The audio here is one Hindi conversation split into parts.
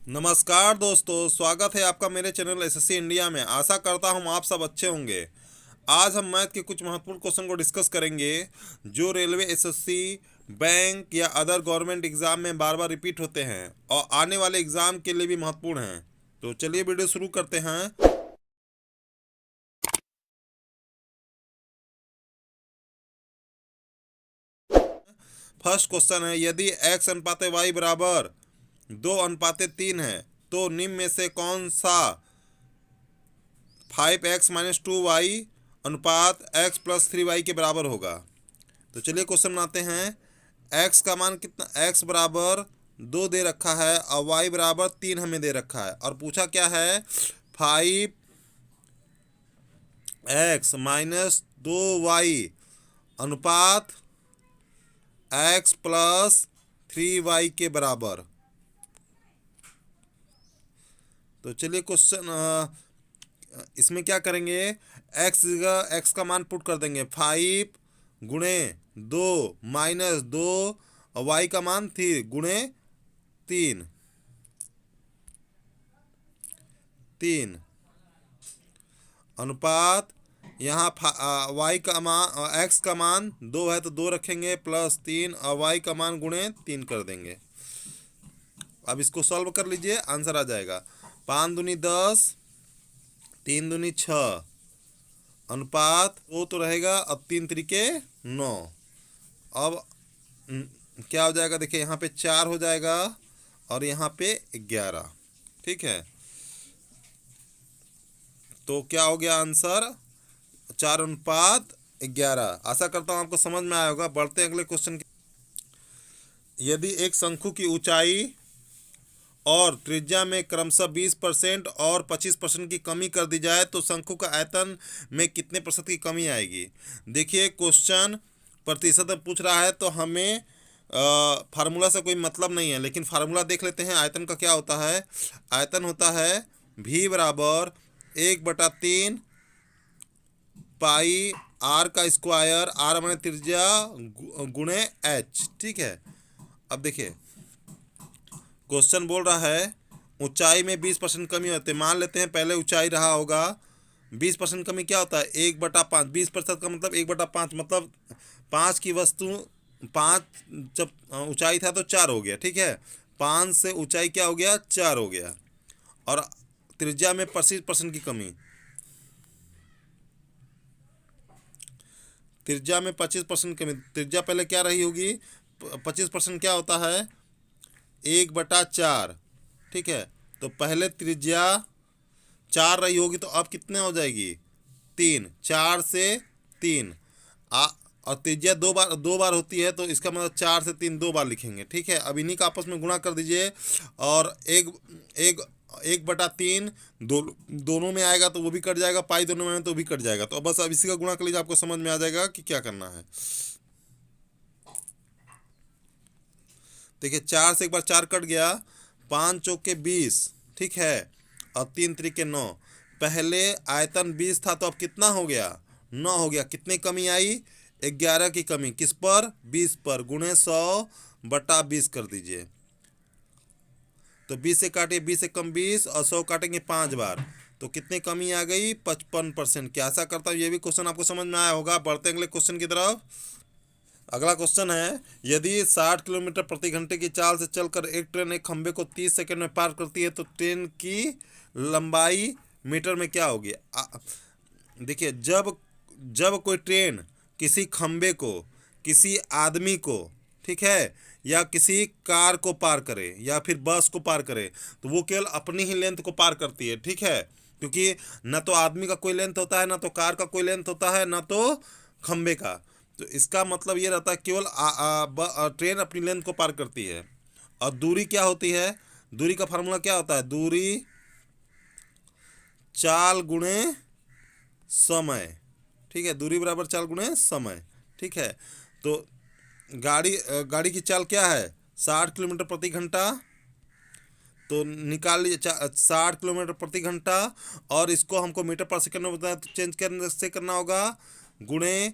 नमस्कार दोस्तों, स्वागत है आपका मेरे चैनल एसएससी इंडिया में। आशा करता हूँ आप सब अच्छे होंगे। आज हम मैथ के कुछ महत्वपूर्ण क्वेश्चन को डिस्कस करेंगे जो रेलवे, एसएससी, बैंक या अदर गवर्नमेंट एग्जाम में बार बार रिपीट होते हैं और आने वाले एग्जाम के लिए भी महत्वपूर्ण हैं। तो चलिए वीडियो शुरू करते हैं। फर्स्ट क्वेश्चन है, यदि x अनुपात y बराबर 2:3 है तो निम्न में से कौन सा 5x-2y अनुपात x प्लस 3y के बराबर होगा। तो चलिए क्वेश्चन बनाते हैं। x का मान कितना, x बराबर 2 दे रखा है और y बराबर 3 हमें दे रखा है और पूछा क्या है, 5x-2y अनुपात x प्लस 3y के बराबर। तो चलिए क्वेश्चन इसमें क्या करेंगे, x का मान पुट कर देंगे 5 गुणे 2 माइनस 2 और y का मान 3 गुणे 3 अनुपात यहाँ y का मान x का मान 2 है तो 2 रखेंगे प्लस 3 और y का मान गुणे 3 कर देंगे। अब इसको सॉल्व कर लीजिए, आंसर आ जाएगा 5 दूनी 10, 3 दूनी 6 अनुपात 2 तो रहेगा, अब 3 तरीके 9। अब क्या हो जाएगा, देखिए यहाँ पे 4 हो जाएगा और यहाँ पे 11। ठीक है, तो क्या हो गया आंसर, 4:11। आशा करता हूँ आपको समझ में आया होगा। बढ़ते हैं अगले क्वेश्चन की। यदि एक शंकु की ऊंचाई और त्रिज्या में क्रमशः 20% और 25% की कमी कर दी जाए तो शंकु का आयतन में कितने प्रतिशत की कमी आएगी। देखिए क्वेश्चन प्रतिशत में पूछ रहा है तो हमें फार्मूला से कोई मतलब नहीं है, लेकिन फार्मूला देख लेते हैं। आयतन का क्या होता है, आयतन होता है v बराबर 1/3 पाई r का स्क्वायर, r माने त्रिज्या गुणे h। ठीक है, अब देखिए क्वेश्चन बोल रहा है ऊंचाई में 20% कमी होती है। मान लेते हैं पहले ऊंचाई रहा होगा, 20% कमी क्या होता है, 1/5। 20% का मतलब 1/5, मतलब 5 की वस्तु 5 जब ऊंचाई था तो 4 हो गया। ठीक है, 5 से ऊंचाई क्या हो गया, 4 हो गया। और त्रिज्या में 25% की कमी, त्रिज्या में 25% कमी। त्रिज्या पहले क्या रही होगी, 25% क्या होता है, 1/4। ठीक है, तो पहले त्रिज्या 4 रही होगी तो अब कितने हो जाएगी, 3। 4 से 3 और त्रिज्या दो बार होती है तो इसका मतलब 4 से 3 2 बार लिखेंगे। ठीक है, अब इन्हीं का आपस में गुणा कर दीजिए और 1/3 दोनों में आएगा तो वो भी कट जाएगा, पाई दोनों में आएगा तो भी कट जाएगा। तो बस अब इसी का गुणा कर लीजिए, आपको समझ में आ जाएगा कि क्या करना है। देखिए 4 से एक बार 4 कट गया, 5 चौके 20। ठीक है, और 3 तरीके 9। पहले आयतन 20 था तो अब कितना हो गया, 9 हो गया। कितनी कमी आई, 11 की कमी। किस पर, 20 पर, गुणे 100/20 कर दीजिए। तो 20 से काटिए, 20 से कम 20 और 100 काटेंगे 5 बार, तो कितनी कमी आ गई, 55%। क्या आशा करता हूँ ये भी क्वेश्चन आपको समझ में आया होगा। बढ़ते अगले क्वेश्चन की तरफ। अगला क्वेश्चन है, यदि 60 किलोमीटर प्रति घंटे की चाल से चलकर एक ट्रेन एक खंभे को 30 सेकंड में पार करती है तो ट्रेन की लंबाई मीटर में क्या होगी। देखिए जब जब कोई ट्रेन किसी खंभे को, किसी आदमी को, ठीक है, या किसी कार को पार करे या फिर बस को पार करे तो वो केवल अपनी ही लेंथ को पार करती है। ठीक है, क्योंकि न तो आदमी का कोई लेंथ होता है, ना तो कार का कोई लेंथ होता है, ना तो खंभे का। तो इसका मतलब ये रहता है केवल ट्रेन अपनी लेंथ को पार करती है। और दूरी क्या होती है, दूरी का फार्मूला क्या होता है, दूरी चाल गुणे समय। ठीक है, दूरी बराबर चाल गुणे समय। ठीक है, तो गाड़ी की चाल क्या है, 60 किलोमीटर प्रति घंटा। तो निकाल लीजिए 60 किलोमीटर प्रति घंटा और इसको हमको मीटर पर सेकंड में बताया तो चेंज करने से करना होगा गुणे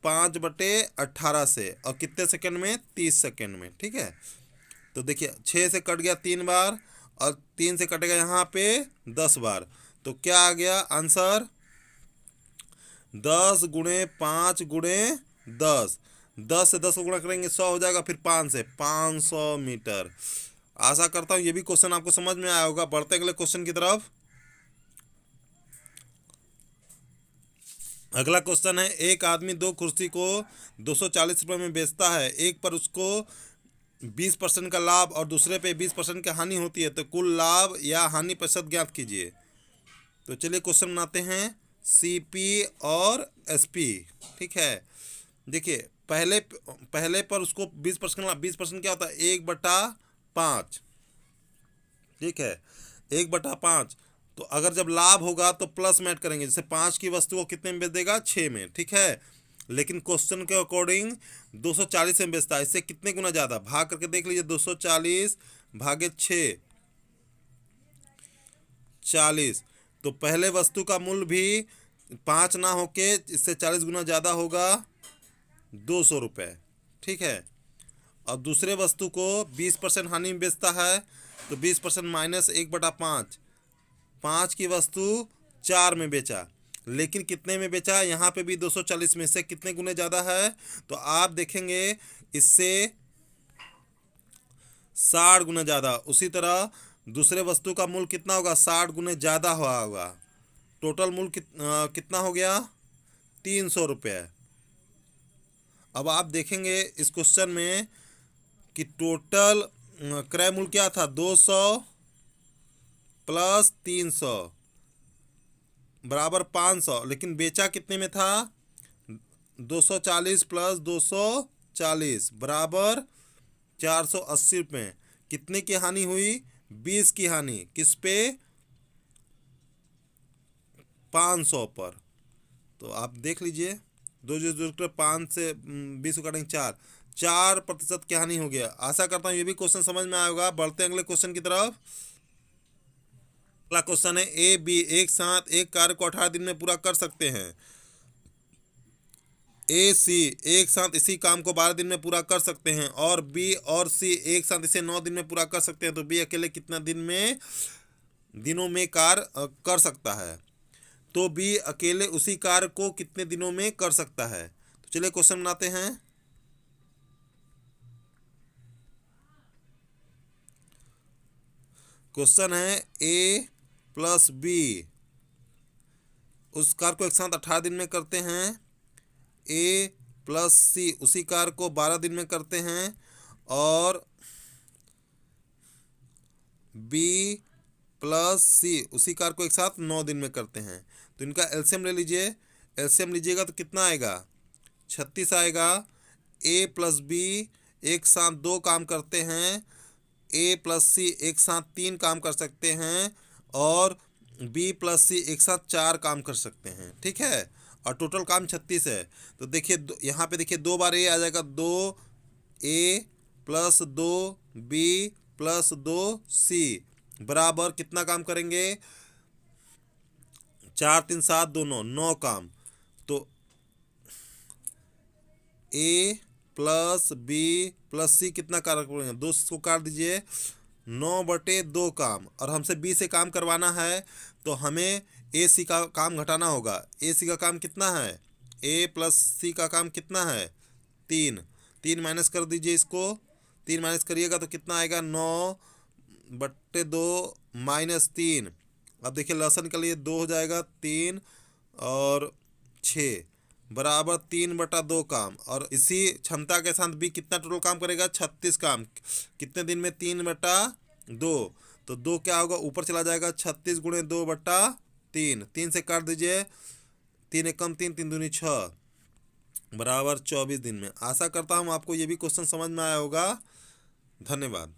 5/18 से, और कितने सेकंड में, 30 सेकंड में। ठीक है, तो देखिए 6 से कट गया 3 बार और 3 से कटेगा यहाँ पे 10 बार। तो क्या आ गया आंसर? 10 गुणे 5 गुणे 10। 10 से 10 को गुणा करेंगे 100 हो जाएगा, फिर 5 से 500 मीटर। आशा करता हूँ ये भी क्वेश्चन आपको समझ में आया होगा। बढ़ते अगले क्वेश्चन की तरफ। अगला क्वेश्चन है, एक आदमी 2 कुर्सी को 240 रुपये में बेचता है। एक पर उसको 20% का लाभ और दूसरे पे 20% की हानि होती है, तो कुल लाभ या हानि प्रतिशत ज्ञात कीजिए। तो चलिए क्वेश्चन बनाते हैं, सीपी और एसपी। ठीक है, देखिए पहले पर उसको 20% लाभ। 20% क्या होता है? 1/5। ठीक है, 1/5। तो अगर जब लाभ होगा तो प्लस में ऐड करेंगे। जैसे 5 की वस्तु को कितने में बेच देगा? 6 में। ठीक है, लेकिन क्वेश्चन के अकॉर्डिंग 240 में बेचता है। इससे कितने गुना ज़्यादा? भाग करके देख लीजिए, 240 भागे 6, 40। तो पहले वस्तु का मूल्य भी 5 ना होके इससे 40 गुना ज़्यादा होगा, 200 रुपये। ठीक है, और दूसरे वस्तु को 20% हानि में बेचता है, तो 20% माइनस 1/5। 5 की वस्तु 4 में बेचा, लेकिन कितने में बेचा? यहाँ पे भी 240 में से कितने गुने ज़्यादा है? तो आप देखेंगे इससे 60 गुना ज़्यादा। उसी तरह दूसरे वस्तु का मूल्य कितना होगा? 60 गुने ज़्यादा हुआ होगा। टोटल मूल्य कितना हो गया? 300 रुपये। अब आप देखेंगे इस क्वेश्चन में कि टोटल क्रय मूल्य क्या था? 200 प्लस 300 बराबर 500, लेकिन बेचा कितने में था? 240 प्लस 240 बराबर 480 रुपये। कितने की हानि हुई? 20 की हानि। किस पे? 500 पर। तो आप देख लीजिए, 5 से 20 को काटेंगे 4% की हानि हो गया। आशा करता हूँ ये भी क्वेश्चन समझ में आया होगा। बढ़ते हैं अगले क्वेश्चन की तरफ। अगला क्वेश्चन है, ए बी एक साथ एक कार्य को 18 दिन में पूरा कर सकते हैं। ए सी एक साथ इसी काम को 12 दिन में पूरा कर सकते हैं, और बी और सी एक साथ इसे 9 दिन में पूरा कर सकते हैं। तो बी अकेले कितना दिनों में कार्य कर सकता है? तो बी अकेले उसी कार्य को कितने दिनों में कर सकता है? तो चलिए क्वेश्चन बनाते हैं। क्वेश्चन है, ए प्लस बी उस कार्य को एक साथ 18 दिन में करते हैं। ए प्लस सी उसी कार्य को 12 दिन में करते हैं, और बी प्लस सी उसी कार्य को एक साथ 9 दिन में करते हैं। तो इनका एलसीएम ले लीजिए। एलसीएम लीजिएगा तो कितना आएगा? 36 आएगा। ए प्लस बी एक साथ 2 काम करते हैं, ए प्लस सी एक साथ 3 काम कर सकते हैं, और बी प्लस सी एक साथ 4 काम कर सकते हैं। ठीक है, और टोटल काम 36 है। तो देखिए यहाँ पे देखिए 2 बार ए आ जाएगा, 2 ए प्लस 2 बी प्लस 2 सी बराबर कितना काम करेंगे? 4 3 7 2 9 काम। तो ए प्लस बी प्लस सी कितना कार्य करेंगे? 2 को काट दीजिए, 9/2 काम। और हमसे बी से काम करवाना है, तो हमें ए सी का काम घटाना होगा। ए सी का काम कितना है? ए प्लस सी का काम कितना है? 3 माइनस कर दीजिए इसको। 3 माइनस करिएगा तो कितना आएगा? 9/2 माइनस 3। अब देखिए लसन के लिए 2 हो जाएगा, 3 और 6 बराबर 3/2 काम। और इसी क्षमता के साथ बी कितना टोटल काम करेगा? 36 काम। कितने दिन में? 3/2। तो 2 क्या होगा? ऊपर चला जाएगा, 36 गुणे 2/3। 3 से काट दीजिए, 3 एक कम 3 3 दूनी 6 बराबर 24 दिन में। आशा करता हूँ आपको ये भी क्वेश्चन समझ में आया होगा। धन्यवाद।